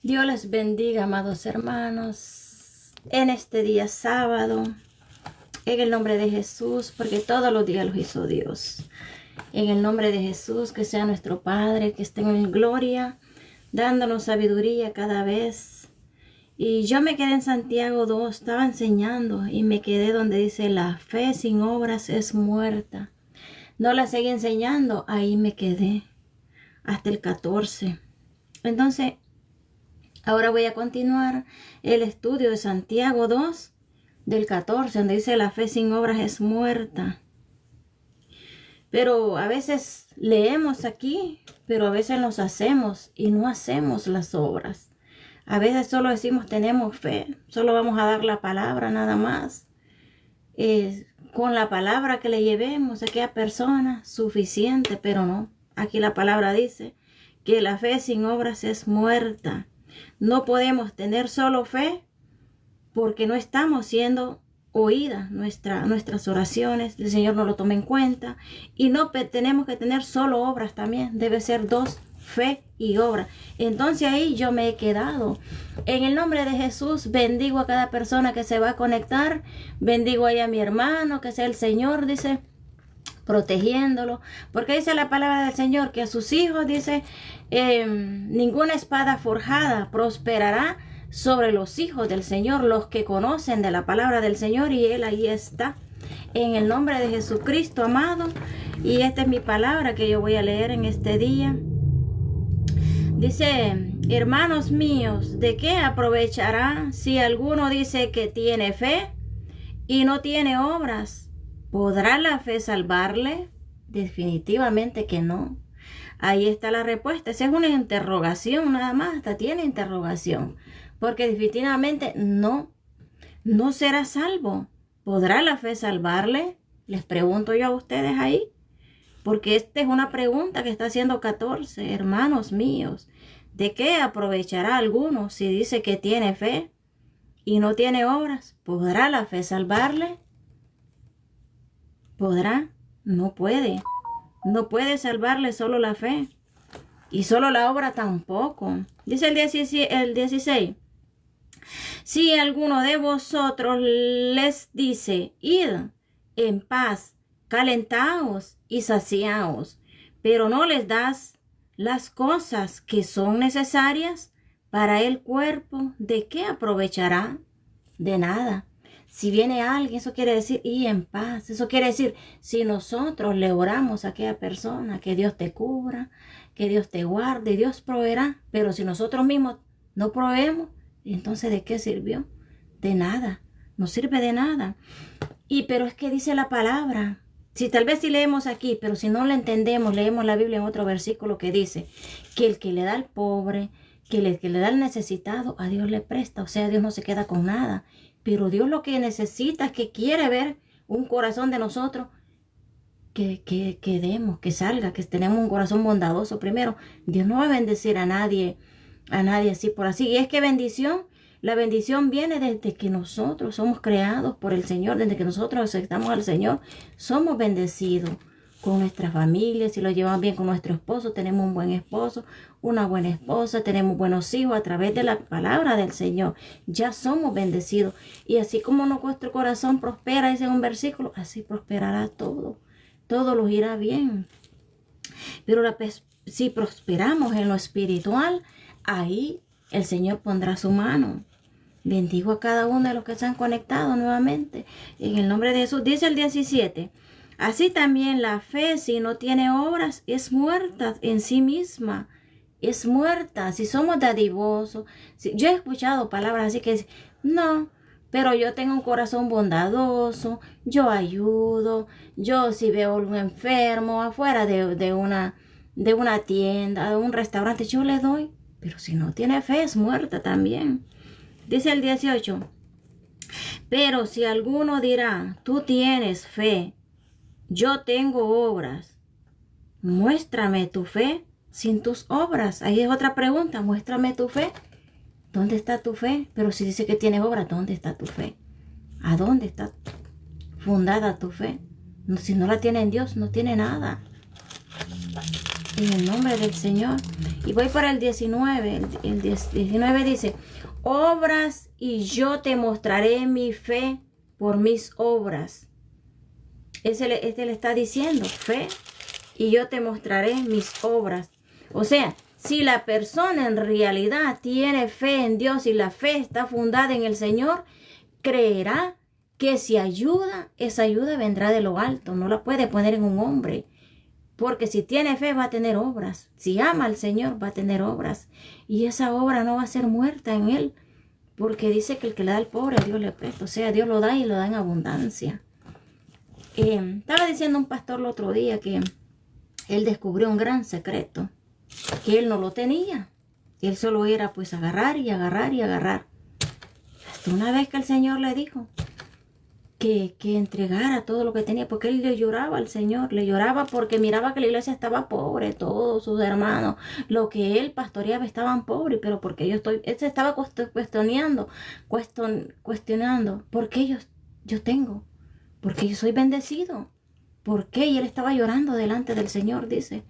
Dios les bendiga, amados hermanos, en este día sábado, en el nombre de Jesús, porque todos los días los hizo Dios. En el nombre de Jesús, que sea nuestro Padre, que esté en gloria, dándonos sabiduría cada vez. Y yo me quedé en Santiago 2, estaba enseñando y me quedé donde dice: la fe sin obras es muerta. No la seguí enseñando, ahí me quedé, hasta el 14. Entonces, ahora voy a continuar el estudio de Santiago 2, del 14, donde dice: la fe sin obras es muerta. Pero a veces leemos aquí, pero a veces nos hacemos y no hacemos las obras. A veces solo decimos tenemos fe, solo vamos a dar la palabra nada más. Con la palabra que le llevemos a aquella persona, suficiente, pero no. Aquí la palabra dice que la fe sin obras es muerta. No podemos tener solo fe porque no estamos siendo oídas nuestras oraciones. El Señor no lo toma en cuenta. Y no tenemos que tener solo obras también. Debe ser dos, fe y obra. Entonces ahí yo me he quedado. En el nombre de Jesús bendigo a cada persona que se va a conectar. Bendigo ahí a mi hermano, que sea el Señor, dice, protegiéndolo, porque dice la palabra del Señor que a sus hijos, dice, ninguna espada forjada prosperará sobre los hijos del Señor, los que conocen de la palabra del Señor, y Él ahí está. En el nombre de Jesucristo, amado, y esta es mi palabra que yo voy a leer en este día. Dice: hermanos míos, ¿de qué aprovechará si alguno dice que tiene fe y no tiene obras? ¿Podrá la fe salvarle? Definitivamente que no. Ahí está la respuesta. Esa es una interrogación nada más. Hasta tiene interrogación. Porque definitivamente no será salvo. ¿Podrá la fe salvarle? Les pregunto yo a ustedes ahí. Porque esta es una pregunta que está haciendo 14. Hermanos míos, ¿de qué aprovechará alguno si dice que tiene fe y no tiene obras? ¿Podrá la fe salvarle? ¿Podrá? No puede. No puede salvarle solo la fe. Y solo la obra tampoco. Dice el 16. Si alguno de vosotros les dice: id en paz, calentaos y saciaos, pero no les das las cosas que son necesarias para el cuerpo, ¿de qué aprovechará? De nada. Si viene alguien, eso quiere decir y en paz. Eso quiere decir, si nosotros le oramos a aquella persona, que Dios te cubra, que Dios te guarde, Dios proveerá. Pero si nosotros mismos no proveemos, entonces ¿de qué sirvió? De nada. No sirve de nada. Pero es que dice la palabra. Si tal vez si leemos aquí, pero si no lo entendemos, leemos la Biblia en otro versículo que dice que el que le da al pobre, que le da al necesitado, a Dios le presta. O sea, Dios no se queda con nada. Pero Dios lo que necesita es que quiere ver un corazón de nosotros que demos, que salga, que tenemos un corazón bondadoso primero. Dios no va a bendecir a nadie así por así. Y es que la bendición viene desde que nosotros somos creados por el Señor, desde que nosotros aceptamos al Señor, somos bendecidos con nuestra familia. Si lo llevamos bien con nuestro esposo, tenemos un buen esposo, una buena esposa, tenemos buenos hijos a través de la palabra del Señor. Ya somos bendecidos. Y así como nuestro corazón prospera, dice un versículo, así prosperará todo. Todo nos irá bien. Pero si prosperamos en lo espiritual, ahí el Señor pondrá su mano. Bendigo a cada uno de los que se han conectado nuevamente. En el nombre de Jesús. Dice el 17. Así también la fe, si no tiene obras, es muerta en sí misma. Es muerta. Si somos dadivosos. Yo he escuchado palabras así que dicen: no, pero yo tengo un corazón bondadoso. Yo ayudo. Yo si veo a un enfermo afuera de una tienda, de un restaurante, yo le doy. Pero si no tiene fe, es muerta también. Dice el 18. Pero si alguno dirá: tú tienes fe, yo tengo obras, muéstrame tu fe sin tus obras. Ahí es otra pregunta. Muéstrame tu fe. ¿Dónde está tu fe? Pero si dice que tienes obras, ¿dónde está tu fe? ¿A dónde está fundada tu fe? Si no la tiene en Dios, no tiene nada. en el nombre del Señor. Y voy para el 19. El 19 dice, obras y yo te mostraré mi fe por mis obras. Este le está diciendo, fe y yo te mostraré mis obras. O sea, si la persona en realidad tiene fe en Dios y la fe está fundada en el Señor, creerá que si ayuda, esa ayuda vendrá de lo alto. No la puede poner en un hombre. Porque si tiene fe va a tener obras. Si ama al Señor va a tener obras. Y esa obra no va a ser muerta en él. Porque dice que el que le da al pobre a Dios le presta. O sea, Dios lo da y lo da en abundancia. Estaba diciendo un pastor el otro día que él descubrió un gran secreto. Que él no lo tenía. Él solo era pues agarrar y agarrar y agarrar. Hasta una vez que el Señor le dijo que entregara todo lo que tenía, porque él le lloraba al Señor, le lloraba porque miraba que la iglesia estaba pobre, todos sus hermanos, lo que él pastoreaba estaban pobres, pero porque él se estaba cuestionando, ¿por qué yo tengo? Porque yo soy bendecido, ¿por qué? Y él estaba llorando delante del Señor, dice,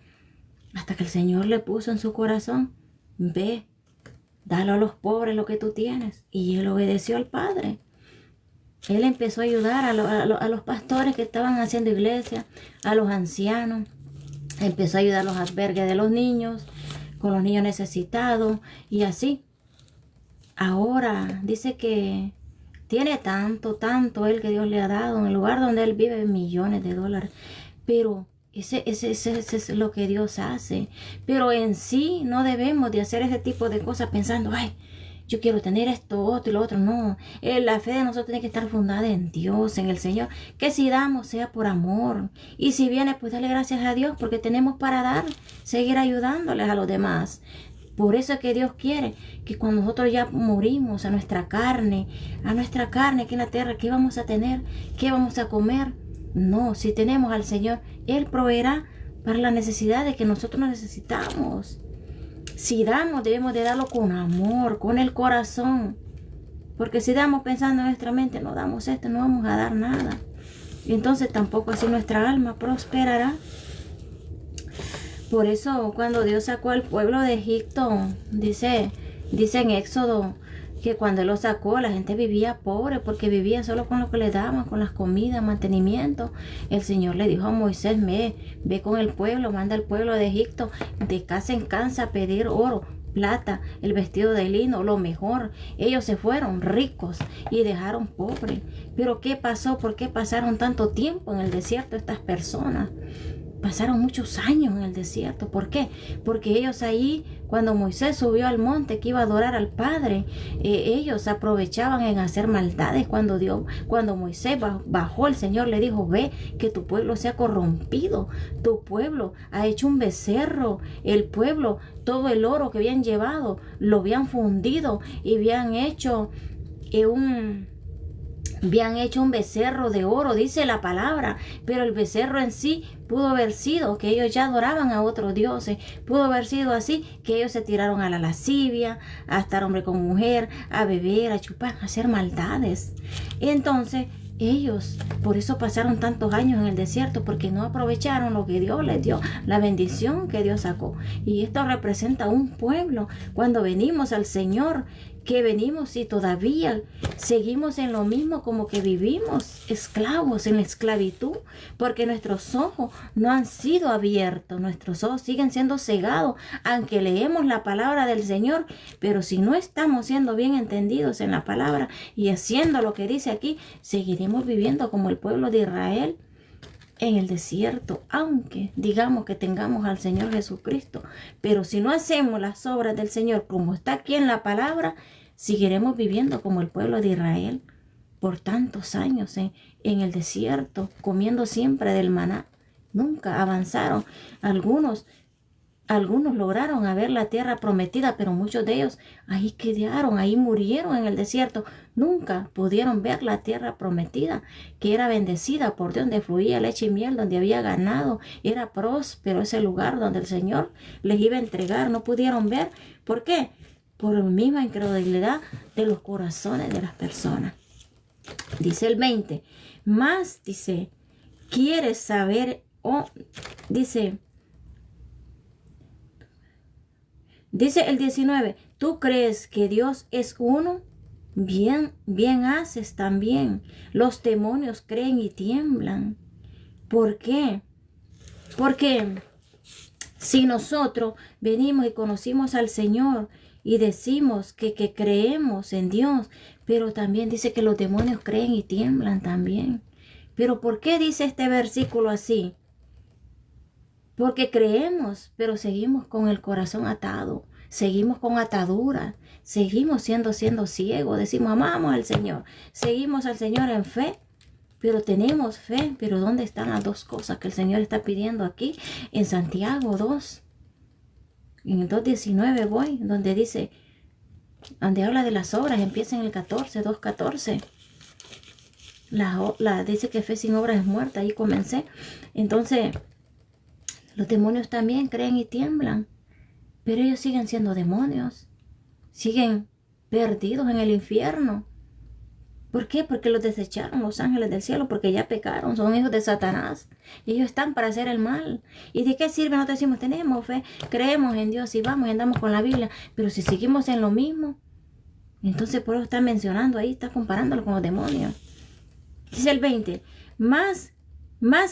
hasta que el Señor le puso en su corazón, ve, dale a los pobres lo que tú tienes, y él obedeció al Padre. Él empezó a ayudar a los pastores que estaban haciendo iglesia, a los ancianos. Empezó a ayudar a los albergues de los niños, con los niños necesitados y así. Ahora dice que tiene tanto él que Dios le ha dado. En el lugar donde él vive millones de dólares. Pero ese es lo que Dios hace. Pero en sí no debemos de hacer ese tipo de cosas pensando, ay, yo quiero tener esto, otro y lo otro. No, la fe de nosotros tiene que estar fundada en Dios, en el Señor. Que si damos sea por amor. Y si viene, pues dale gracias a Dios porque tenemos para dar, seguir ayudándoles a los demás. Por eso es que Dios quiere que cuando nosotros ya morimos a nuestra carne aquí en la tierra, ¿qué vamos a tener? ¿Qué vamos a comer? No, si tenemos al Señor, Él proveerá para las necesidades que nosotros necesitamos. Si damos, debemos de darlo con amor, con el corazón. Porque si damos pensando en nuestra mente, no damos esto, no vamos a dar nada. Y entonces tampoco así nuestra alma prosperará. Por eso cuando Dios sacó al pueblo de Egipto, dice en Éxodo, que cuando Él lo sacó, la gente vivía pobre, porque vivía solo con lo que le daban, con las comidas, mantenimiento. El Señor le dijo a Moisés, ve con el pueblo, manda al pueblo de Egipto, de casa en casa a pedir oro, plata, el vestido de lino, lo mejor. Ellos se fueron ricos y dejaron pobres. Pero ¿qué pasó? ¿Por qué pasaron tanto tiempo en el desierto estas personas? Pasaron muchos años en el desierto. ¿Por qué? Porque ellos ahí, cuando Moisés subió al monte que iba a adorar al Padre, ellos aprovechaban en hacer maldades. Cuando Moisés bajó, el Señor le dijo, ve que tu pueblo se ha corrompido. Tu pueblo ha hecho un becerro. El pueblo, todo el oro que habían llevado, lo habían fundido y habían hecho un becerro de oro, dice la palabra, pero el becerro en sí pudo haber sido que ellos ya adoraban a otros dioses, pudo haber sido así, que ellos se tiraron a la lascivia, a estar hombre con mujer, a beber, a chupar, a hacer maldades. Entonces ellos, por eso pasaron tantos años en el desierto, porque no aprovecharon lo que Dios les dio, la bendición que Dios sacó. Y esto representa un pueblo. Cuando venimos al Señor, que venimos y todavía seguimos en lo mismo, como que vivimos esclavos en la esclavitud, porque nuestros ojos no han sido abiertos, nuestros ojos siguen siendo cegados, aunque leemos la palabra del Señor, pero si no estamos siendo bien entendidos en la palabra y haciendo lo que dice aquí, seguiremos viviendo como el pueblo de Israel en el desierto, aunque digamos que tengamos al Señor Jesucristo. Pero si no hacemos las obras del Señor como está aquí en la palabra, seguiremos viviendo como el pueblo de Israel por tantos años en el desierto, comiendo siempre del maná. Nunca avanzaron. Algunos lograron ver la tierra prometida, pero muchos de ellos ahí quedaron, ahí murieron en el desierto. Nunca pudieron ver la tierra prometida, que era bendecida por Dios, donde fluía leche y miel, donde había ganado. Era próspero ese lugar donde el Señor les iba a entregar. No pudieron ver. ¿Por qué? Por la misma incredulidad de los corazones de las personas. Dice el 20. Más, dice, ¿quieres saber? Dice, Dice el 19, ¿tú crees que Dios es uno? Bien, bien haces también. Los demonios creen y tiemblan. ¿Por qué? Porque si nosotros venimos y conocimos al Señor y decimos que creemos en Dios, pero también dice que los demonios creen y tiemblan también. ¿Pero por qué dice este versículo así? Porque creemos, pero seguimos con el corazón atado, seguimos con ataduras, seguimos siendo ciegos, decimos amamos al Señor, seguimos al Señor en fe, pero tenemos fe, pero ¿dónde están las dos cosas que el Señor está pidiendo aquí en Santiago 2? En el 2:19 voy, donde dice, donde habla de las obras, empieza en el 14, 2:14. Dice que fe sin obras es muerta, ahí comencé. Entonces, los demonios también creen y tiemblan, pero ellos siguen siendo demonios, siguen perdidos en el infierno. ¿Por qué? Porque los desecharon los ángeles del cielo, porque ya pecaron, son hijos de Satanás. Y ellos están para hacer el mal. ¿Y de qué sirve? Nosotros decimos, tenemos fe, creemos en Dios y vamos y andamos con la Biblia, pero si seguimos en lo mismo, entonces por eso está mencionando ahí, está comparándolo con los demonios. Dice el 20, más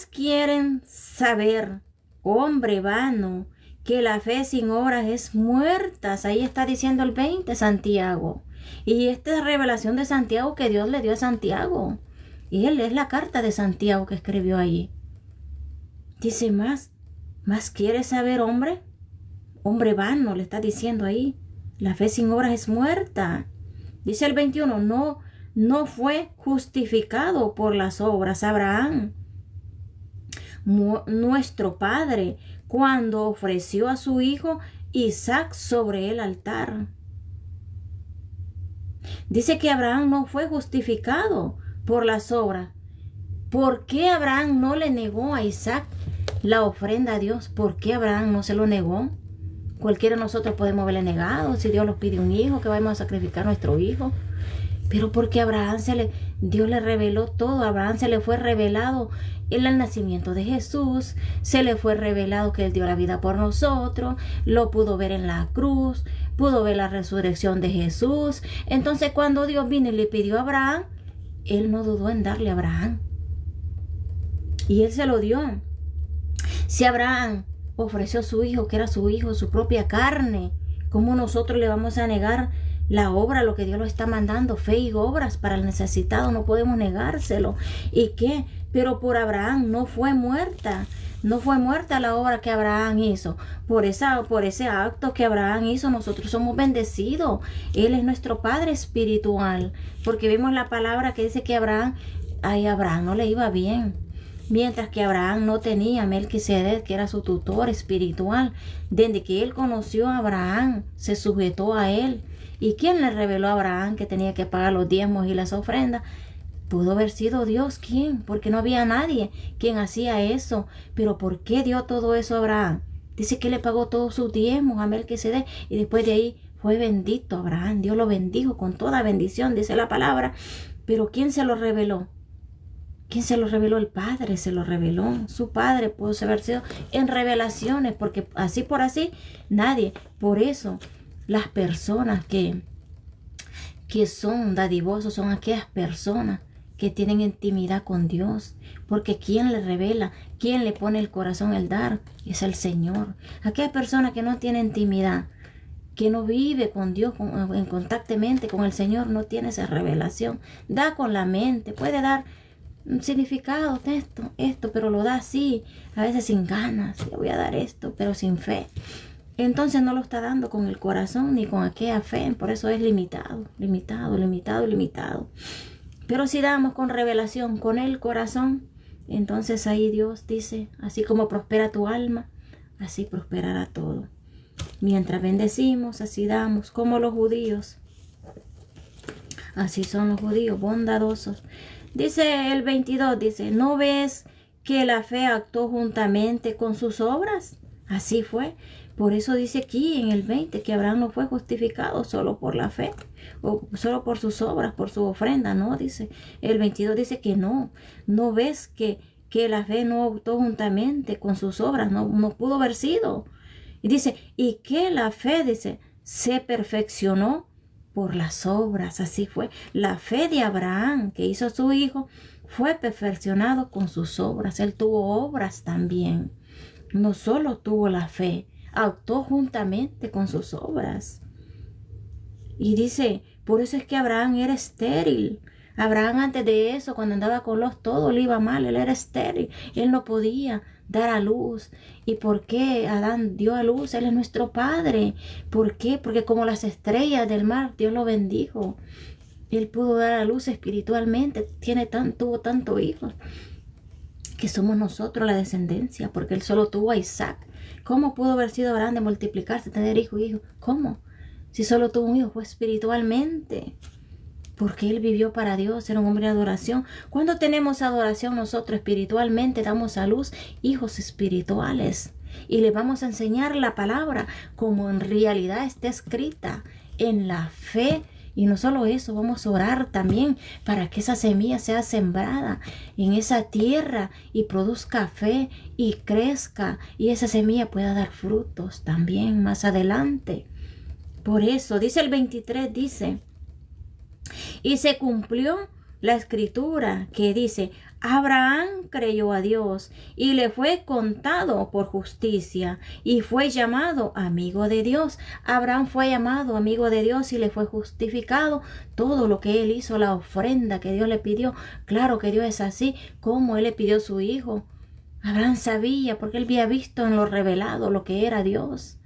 quieren saber, hombre vano, que la fe sin obras es muerta. Ahí está diciendo el 20, Santiago. Y esta es revelación de Santiago que Dios le dio a Santiago. Y él es la carta de Santiago que escribió ahí. Dice más quiere saber, hombre vano, le está diciendo ahí. La fe sin obras es muerta. Dice el 21, no fue justificado por las obras Abraham, nuestro padre, cuando ofreció a su hijo Isaac sobre el altar. Dice que Abraham no fue justificado por las obras. ¿Por qué Abraham no le negó a Isaac la ofrenda a Dios? ¿Por qué Abraham no se lo negó? Cualquiera de nosotros podemos haberle negado. Si Dios nos pide un hijo, que vamos a sacrificar a nuestro hijo. Pero porque Abraham Dios le reveló todo. A Abraham se le fue revelado el nacimiento de Jesús, se le fue revelado que Él dio la vida por nosotros, lo pudo ver en la cruz, pudo ver la resurrección de Jesús. Entonces cuando Dios vino y le pidió a Abraham, Él no dudó en darle a Abraham. Y Él se lo dio. Si Abraham ofreció a su hijo, que era su hijo, su propia carne, ¿cómo nosotros le vamos a negar la obra, lo que Dios lo está mandando? Fe y obras para el necesitado, no podemos negárselo. ¿Y qué? Pero por Abraham no fue muerta. No fue muerta la obra que Abraham hizo. Por ese acto que Abraham hizo, nosotros somos bendecidos. Él es nuestro Padre espiritual. Porque vimos la palabra que dice que a Abraham no le iba bien. Mientras que Abraham no tenía a Melquisedec, que era su tutor espiritual. Desde que él conoció a Abraham, se sujetó a él. ¿Y quién le reveló a Abraham que tenía que pagar los diezmos y las ofrendas? Pudo haber sido Dios. ¿Quién? Porque no había nadie quien hacía eso. Pero ¿por qué dio todo eso a Abraham? Dice que le pagó todos sus diezmos a Melquisedec y después de ahí fue bendito Abraham. Dios lo bendijo con toda bendición, dice la palabra. Pero ¿quién se lo reveló? ¿Quién se lo reveló? El Padre se lo reveló. Su Padre pudo haber sido en revelaciones, porque así por así nadie. Por eso las personas que son dadivosos son aquellas personas que tienen intimidad con Dios, porque quien le revela, quien le pone el corazón el dar, es el Señor. Aquella persona que no tiene intimidad, que no vive con Dios en contactamente con el Señor, no tiene esa revelación. Da con la mente, puede dar un significado de esto, pero lo da así, a veces sin ganas. Le voy a dar esto, pero sin fe. Entonces no lo está dando con el corazón ni con aquella fe. Por eso es limitado. Pero si damos con revelación, con el corazón, entonces ahí Dios dice, así como prospera tu alma, así prosperará todo. Mientras bendecimos, así damos, como los judíos. Así son los judíos, bondadosos. Dice el 22, dice, ¿no ves que la fe actuó juntamente con sus obras? Así fue. Por eso dice aquí en el 20 que Abraham no fue justificado solo por la fe o solo por sus obras, por su ofrenda, no, dice. El 22 dice que no ves que la fe no actuó juntamente con sus obras, no pudo haber sido. Y dice, y que la fe, dice, se perfeccionó por las obras. Así fue. La fe de Abraham, que hizo su hijo, fue perfeccionado con sus obras. Él tuvo obras también. No solo tuvo la fe, actuó juntamente con sus obras. Y dice, por eso es que Abraham era estéril. Abraham antes de eso, cuando andaba con los todo le iba mal, él era estéril, él no podía dar a luz. ¿Y por qué Adán dio a luz? Él es nuestro Padre. ¿Por qué? Porque como las estrellas del mar, Dios lo bendijo. Él pudo dar a luz espiritualmente, tuvo tantos hijos, que somos nosotros la descendencia, porque él solo tuvo a Isaac. ¿Cómo pudo haber sido Abraham de multiplicarse, tener hijo y hijo? ¿Cómo? Si solo tuvo un hijo, fue espiritualmente. Porque él vivió para Dios, era un hombre de adoración. Cuando tenemos adoración nosotros espiritualmente, damos a luz hijos espirituales. Y le vamos a enseñar la palabra como en realidad está escrita en la fe. Y no solo eso, vamos a orar también para que esa semilla sea sembrada en esa tierra y produzca fe y crezca. Y esa semilla pueda dar frutos también más adelante. Por eso, dice el 23, dice... Y se cumplió la escritura que dice, Abraham creyó a Dios y le fue contado por justicia y fue llamado amigo de Dios. Abraham fue llamado amigo de Dios y le fue justificado todo lo que él hizo, la ofrenda que Dios le pidió. Claro que Dios es así, como él le pidió a su hijo. Abraham sabía, porque él había visto en lo revelado lo que era Dios.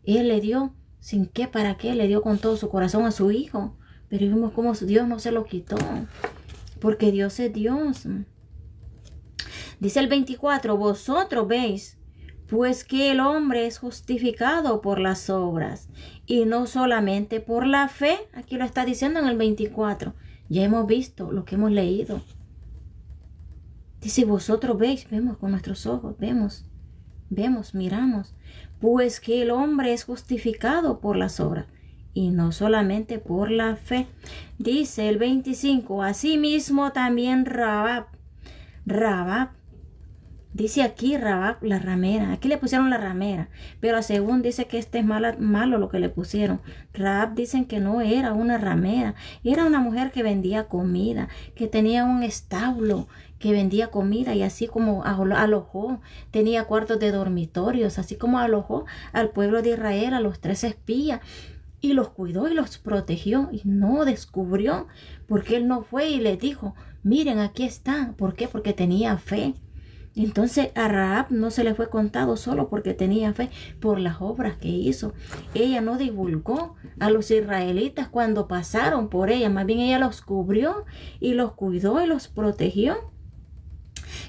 Él le dio, sin qué, para qué, le dio con todo su corazón a su hijo. Pero vimos cómo Dios no se lo quitó, porque Dios es Dios. Dice el 24, vosotros veis, pues que el hombre es justificado por las obras, y no solamente por la fe. Aquí lo está diciendo en el 24. Ya hemos visto lo que hemos leído. Dice, vosotros veis, vemos con nuestros ojos, vemos, miramos, pues que el hombre es justificado por las obras, y no solamente por la fe. Dice el 25, asimismo también Rabab, dice aquí Rabab, la ramera, aquí le pusieron la ramera, pero según dice que es malo lo que le pusieron. Rabab dicen que no era una ramera, era una mujer que vendía comida, que tenía un establo, que vendía comida, y así como alojó, tenía cuartos de dormitorios, así como alojó al pueblo de Israel, a los 3 espías, y los cuidó y los protegió, y no descubrió, porque él no fue y les dijo, miren, aquí está. ¿Por qué? Porque tenía fe. Entonces a Rahab no se le fue contado solo porque tenía fe, por las obras que hizo. Ella no divulgó a los israelitas cuando pasaron por ella, más bien ella los cubrió y los cuidó y los protegió.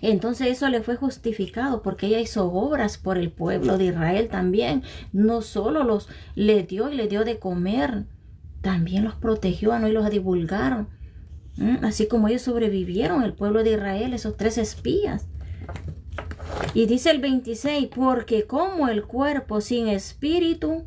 Entonces eso le fue justificado porque ella hizo obras por el pueblo de Israel también. No solo le dio y le dio de comer, también los protegió, no, y los divulgaron. Así como ellos sobrevivieron, el pueblo de Israel, esos 3 espías. Y dice el 26, porque como el cuerpo sin espíritu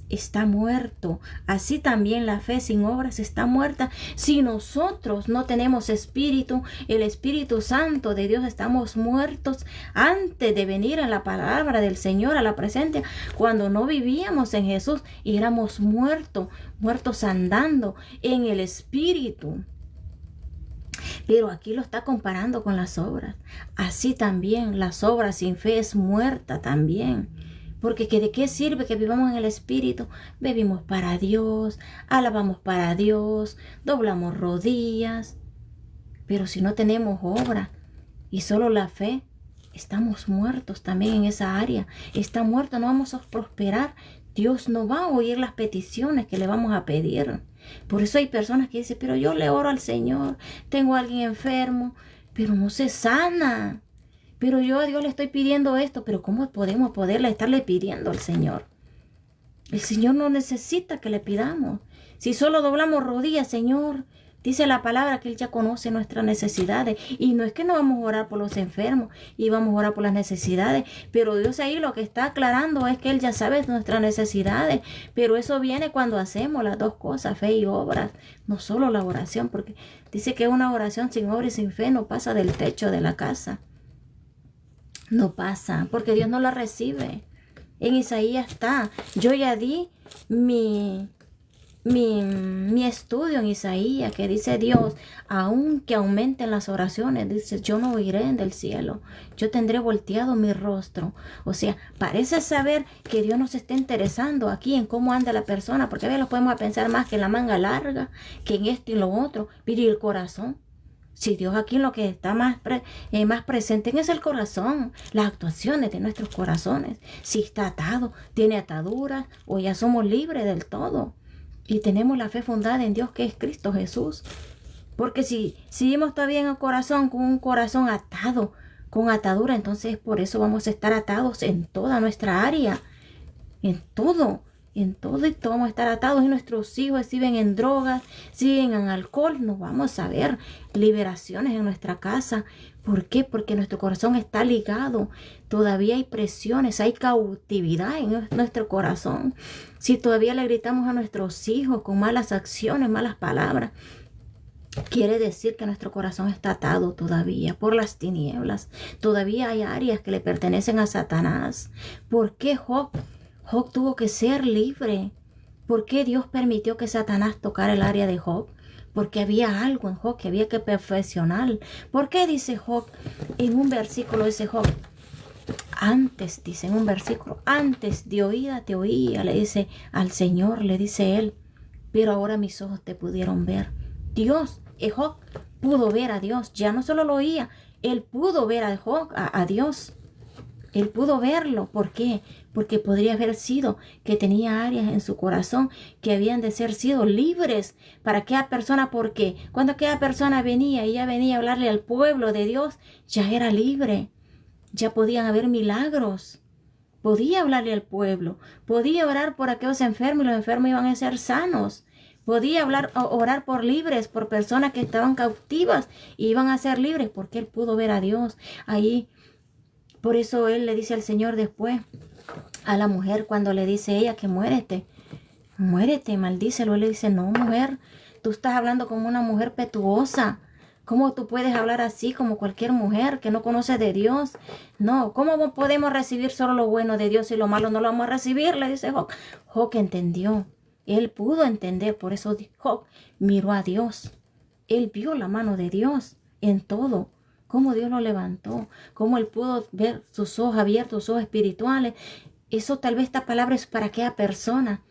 está muerto, así también la fe sin obras está muerta. Si nosotros no tenemos espíritu, el Espíritu Santo de Dios, estamos muertos antes de venir a la palabra del Señor, a la presencia. Cuando no vivíamos en Jesús, éramos muertos andando en el Espíritu. Pero aquí lo está comparando con las obras. Así también las obras sin fe es muerta también. Porque ¿de qué sirve que vivamos en el Espíritu? Vivimos para Dios, alabamos para Dios, doblamos rodillas. Pero si no tenemos obra y solo la fe, estamos muertos también en esa área. Está muerto, no vamos a prosperar. Dios no va a oír las peticiones que le vamos a pedir. Por eso hay personas que dicen, pero yo le oro al Señor, tengo a alguien enfermo, pero no se sana. Pero yo a Dios le estoy pidiendo esto, pero ¿cómo podemos poderle estarle pidiendo al Señor? El Señor no necesita que le pidamos. Si solo doblamos rodillas, Señor, dice la palabra que Él ya conoce nuestras necesidades. Y no es que no vamos a orar por los enfermos y vamos a orar por las necesidades, pero Dios ahí lo que está aclarando es que Él ya sabe nuestras necesidades. Pero eso viene cuando hacemos las 2 cosas, fe y obras, no solo la oración, porque dice que una oración sin obra y sin fe no pasa del techo de la casa. No pasa, porque Dios no la recibe. En Isaías está. Yo ya di mi estudio en Isaías, que dice Dios, aunque aumenten las oraciones, dice, yo no oiré del cielo, yo tendré volteado mi rostro. O sea, parece saber que Dios nos está interesando aquí en cómo anda la persona, porque a veces lo podemos pensar más que en la manga larga, que en esto y lo otro, pero ¿y el corazón? Si Dios aquí lo que está más presente es el corazón, las actuaciones de nuestros corazones. Si está atado, tiene ataduras o ya somos libres del todo. Y tenemos la fe fundada en Dios que es Cristo Jesús. Porque si seguimos todavía en el corazón, con un corazón atado, con atadura, entonces por eso vamos a estar atados en toda nuestra área. En todo y todo vamos a estar atados. Y nuestros hijos siguen en drogas, siguen en alcohol. No vamos a ver liberaciones en nuestra casa. ¿Por qué? Porque nuestro corazón está ligado. Todavía hay presiones, hay cautividad en nuestro corazón. Si todavía le gritamos a nuestros hijos con malas acciones, malas palabras, quiere decir que nuestro corazón está atado todavía por las tinieblas. Todavía hay áreas que le pertenecen a Satanás. ¿Por qué Job tuvo que ser libre? ¿Por qué Dios permitió que Satanás tocara el área de Job? Porque había algo en Job que había que perfeccionar. ¿Por qué dice Job? En un versículo dice Job, antes, dice en un versículo, antes de oída te oía, le dice al Señor, le dice él, pero ahora mis ojos te pudieron ver. Dios, Job pudo ver a Dios, ya no solo lo oía, él pudo ver a Job, a Dios. Él pudo verlo. ¿Por qué? Porque podría haber sido que tenía áreas en su corazón que habían de ser sido libres para aquella persona, porque cuando aquella persona venía y ya venía a hablarle al pueblo de Dios, ya era libre. Ya podían haber milagros. Podía hablarle al pueblo. Podía orar por aquellos enfermos y los enfermos iban a ser sanos. Podía orar por libres, por personas que estaban cautivas y iban a ser libres, porque él pudo ver a Dios ahí. Por eso él le dice al Señor después a la mujer, cuando le dice ella que muérete, maldícelo. Él le dice, no, mujer, tú estás hablando como una mujer petuosa. ¿Cómo tú puedes hablar así como cualquier mujer que no conoce de Dios? No, ¿cómo podemos recibir solo lo bueno de Dios y lo malo no lo vamos a recibir? Le dice Job. Job entendió. Él pudo entender, por eso Job miró a Dios. Él vio la mano de Dios en todo. Cómo Dios lo levantó, cómo él pudo ver sus ojos abiertos, sus ojos espirituales. Eso tal vez esta palabra es para aquella persona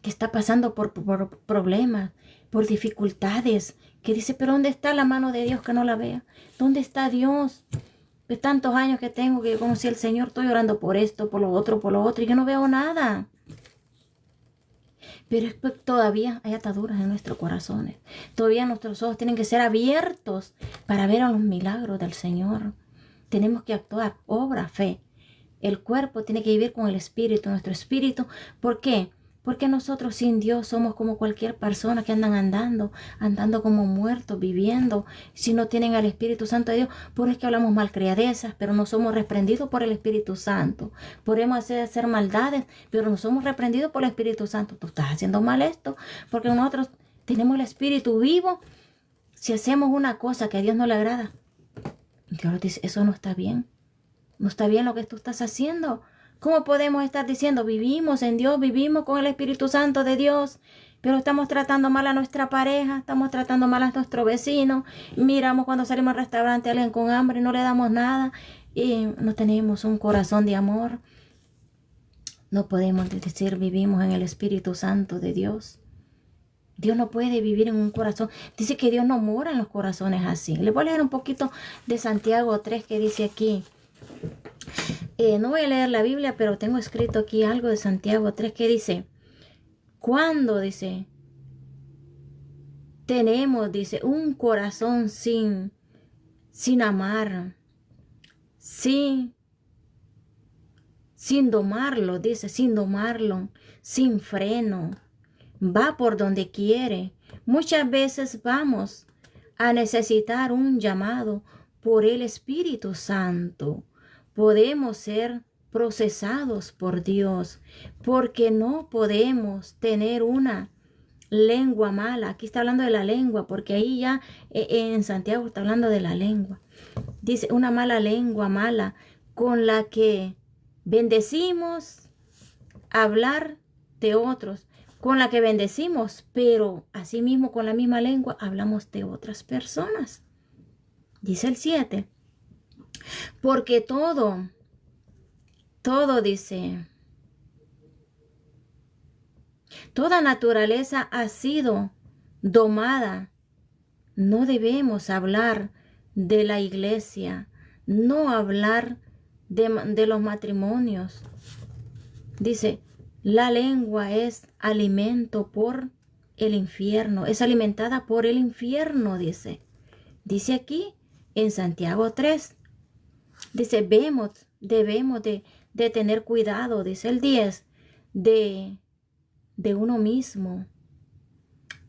que está pasando por problemas, por dificultades, que dice, pero ¿dónde está la mano de Dios que no la vea? ¿Dónde está Dios? De tantos años que tengo, que yo conocí al Señor, estoy orando por esto, por lo otro, y yo no veo nada. Pero es que todavía hay ataduras en nuestros corazones. Todavía nuestros ojos tienen que ser abiertos para ver los milagros del Señor. Tenemos que actuar, obra, fe. El cuerpo tiene que vivir con el espíritu, nuestro espíritu. ¿Por qué? Porque nosotros sin Dios somos como cualquier persona que andan andando como muertos, viviendo, si no tienen al Espíritu Santo de Dios. Por eso es que hablamos malcriadezas, pero no somos reprendidos por el Espíritu Santo. Podemos hacer maldades, pero no somos reprendidos por el Espíritu Santo. Tú estás haciendo mal esto, porque nosotros tenemos el Espíritu vivo. Si hacemos una cosa que a Dios no le agrada, Dios dice, eso no está bien. No está bien lo que tú estás haciendo. ¿Cómo podemos estar diciendo, vivimos en Dios, vivimos con el Espíritu Santo de Dios, pero estamos tratando mal a nuestra pareja, estamos tratando mal a nuestro vecino, miramos cuando salimos al restaurante a alguien con hambre y no le damos nada y no tenemos un corazón de amor? No podemos decir vivimos en el Espíritu Santo de Dios. Dios no puede vivir en un corazón. Dice que Dios no mora en los corazones así. Le voy a leer un poquito de Santiago 3 que dice aquí. No voy a leer la Biblia, pero tengo escrito aquí algo de Santiago 3 que dice, cuando, dice, tenemos, dice, un corazón sin amar, sin domarlo, dice, sin domarlo, sin freno, va por donde quiere. Muchas veces vamos a necesitar un llamado por el Espíritu Santo. Podemos ser procesados por Dios, porque no podemos tener una lengua mala. Aquí está hablando de la lengua, porque ahí ya en Santiago está hablando de la lengua. Dice, una mala lengua mala con la que bendecimos hablar de otros, con la que bendecimos, pero asimismo con la misma lengua hablamos de otras personas. Dice el 7, porque todo dice, toda naturaleza ha sido domada. No debemos hablar de la iglesia, no hablar de los matrimonios. Dice, la lengua es alimento por el infierno, es alimentada por el infierno, dice. Dice aquí en Santiago 3, dice, debemos de tener cuidado, dice el 10, de uno mismo,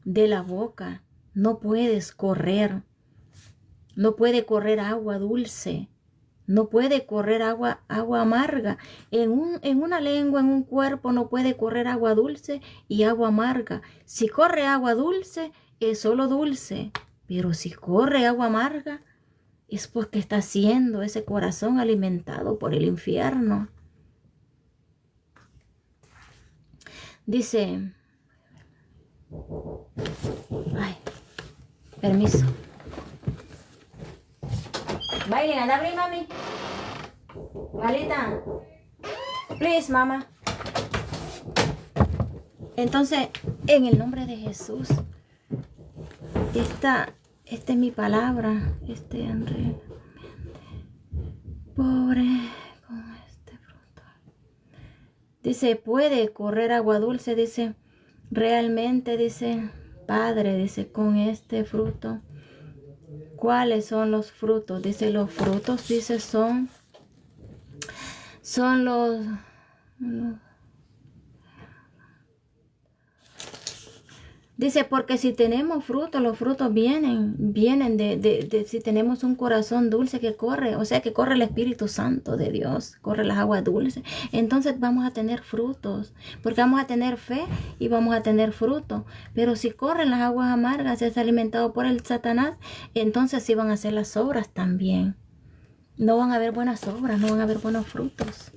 de la boca. No puedes correr, no puede correr agua dulce, no puede correr agua amarga. En una lengua, en un cuerpo, no puede correr agua dulce y agua amarga. Si corre agua dulce, es solo dulce, pero si corre agua amarga, es porque está siendo ese corazón alimentado por el infierno. Dice, ay, permiso. Bailin, anda a abrir, mami. Malita. Please, mamá. Entonces, en el nombre de Jesús, esta es mi palabra. André, pobre con este fruto. Dice, puede correr agua dulce, dice, realmente, dice, Padre, dice, con este fruto. ¿Cuáles son los frutos? Dice, los frutos, dice, son los dice, porque si tenemos frutos, los frutos vienen de si tenemos un corazón dulce que corre, o sea, que corre el Espíritu Santo de Dios, corre las aguas dulces. Entonces vamos a tener frutos, porque vamos a tener fe y vamos a tener fruto. Pero si corren las aguas amargas, es alimentado por el Satanás, entonces sí van a ser las obras también. No van a haber buenas obras, no van a haber buenos frutos.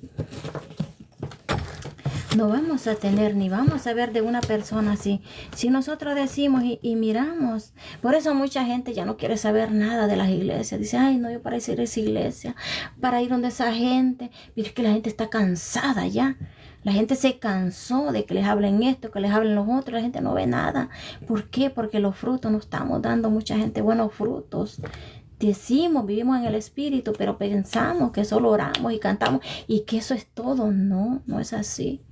No vamos a tener, ni vamos a ver de una persona así. Si nosotros decimos y miramos, por eso mucha gente ya no quiere saber nada de las iglesias. Dice, ay, no, yo para ir a esa iglesia, para ir donde esa gente. Mire que la gente está cansada ya. La gente se cansó de que les hablen esto, que les hablen los otros. La gente no ve nada. ¿Por qué? Porque los frutos no estamos dando mucha gente buenos frutos. Decimos, vivimos en el Espíritu, pero pensamos que solo oramos y cantamos y que eso es todo. No, no es así.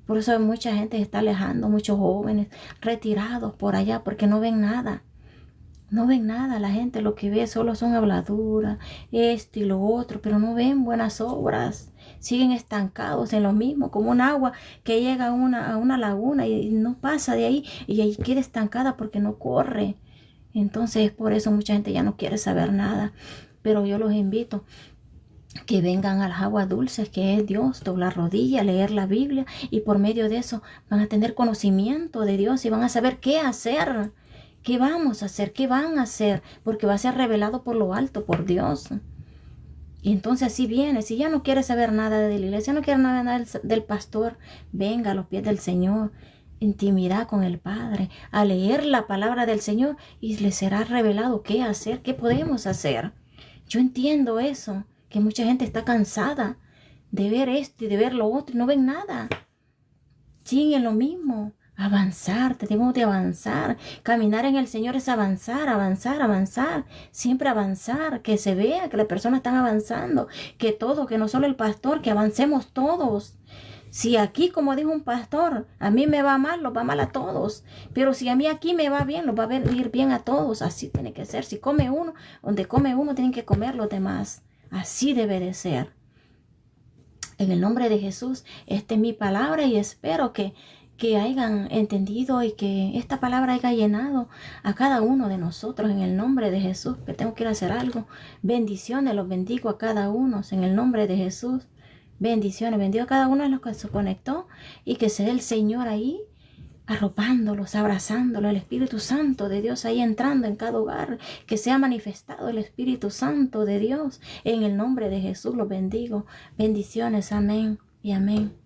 Por eso mucha gente se está alejando, muchos jóvenes retirados por allá porque no ven nada. No ven nada, la gente lo que ve solo son habladuras, esto y lo otro, pero no ven buenas obras. Siguen estancados en lo mismo, como un agua que llega a una laguna y no pasa de ahí y ahí queda estancada porque no corre. Entonces por eso mucha gente ya no quiere saber nada. Pero yo los invito que vengan a las aguas dulces, que es Dios, doblar rodillas, leer la Biblia, y por medio de eso van a tener conocimiento de Dios y van a saber qué hacer, qué vamos a hacer, qué van a hacer, porque va a ser revelado por lo alto, por Dios. Y entonces así viene. Si ya no quiere saber nada de la iglesia, no quiere nada del pastor, venga a los pies del Señor, intimidad con el Padre, a leer la palabra del Señor y le será revelado qué hacer, qué podemos hacer. Yo entiendo eso, que mucha gente está cansada de ver esto y de ver lo otro y no ven nada. Siguen lo mismo. Avanzar, tenemos de avanzar. Caminar en el Señor es avanzar, avanzar, avanzar. Siempre avanzar, que se vea que las personas están avanzando, que todo, que no solo el pastor, que avancemos todos. Si aquí, como dijo un pastor, a mí me va mal, los va mal a todos. Pero si a mí aquí me va bien, los va a ir bien a todos. Así tiene que ser. Si come uno, donde come uno, tienen que comer los demás. Así debe de ser. En el nombre de Jesús, esta es mi palabra y espero que hayan entendido y que esta palabra haya llenado a cada uno de nosotros en el nombre de Jesús, que tengo que ir a hacer algo. Bendiciones, los bendigo a cada uno en el nombre de Jesús. Bendiciones, bendigo a cada uno de los que se conectó y que sea el Señor ahí arropándolos, abrazándolos, el Espíritu Santo de Dios ahí entrando en cada hogar, que sea manifestado el Espíritu Santo de Dios. En el nombre de Jesús los bendigo. Bendiciones, amén y amén.